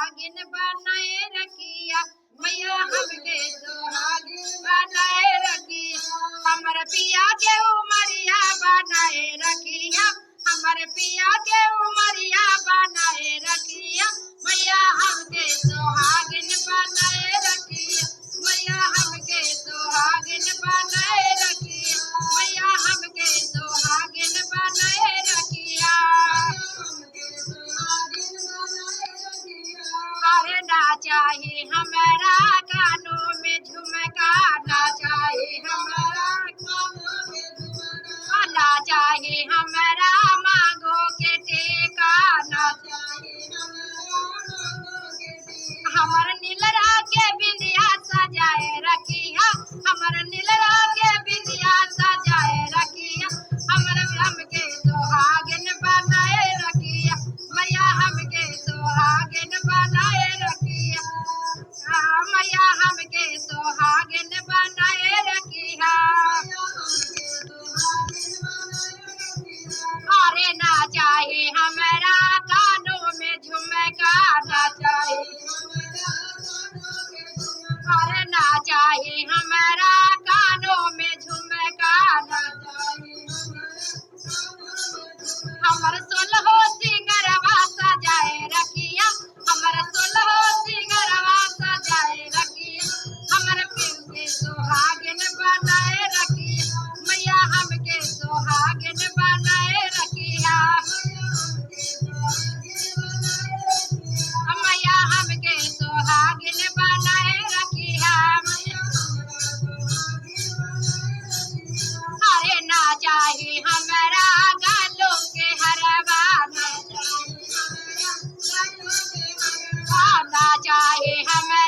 सुहागिन बनाए रखिया, मैया हमके सुहागिन बनाए रखिया। हमर पिया के उमरिया बनाए रखिया, हमर पिया के उमरिया बनाए रखिया, मैया हमके सुहागिन बनाए रखिया, मैया हमके सुहागिन बनाए रखिया, मैया हमके सुहागिन बनाए रखिया। अरे ना चाहिए हमारा कानों में झुमका, ना चाहिए हमारा कानों में झुमका, ना चाहिए हमारा मांगों के टेका, ना चाहिए हमारा मांगों के टेका। हमर नीलरा के बिंदिया सजाए रखिया, हमर नीलरा के बिंदिया सजाए रखिया, हमर हमके सुहागिन बनाए रखिया, मैया हमके सुहागिन बनाए रखिया, मैया हमके सुहागिन बनाए रखिया। अरे ना चाहिए हमारा कानों में झुमका, ना चाहिए, अरे ना चाहिए हमारा कानों में झुमका, ना चाहिए, हमर सोलहो सिंगरवा सजाए रखिया, हमर सोलहो सिंगरवा सजाए रखिया, हमर पिन के सुहागिन बनाए रखिया, मैया हमके सुहागिन बनाए रखिया, मैया हमके सुहागिन बनाए रखिया। अरे ना चाहिए हमारा गालों के हरवा, ना चाहिए हमारा, ना चाहिए हमारा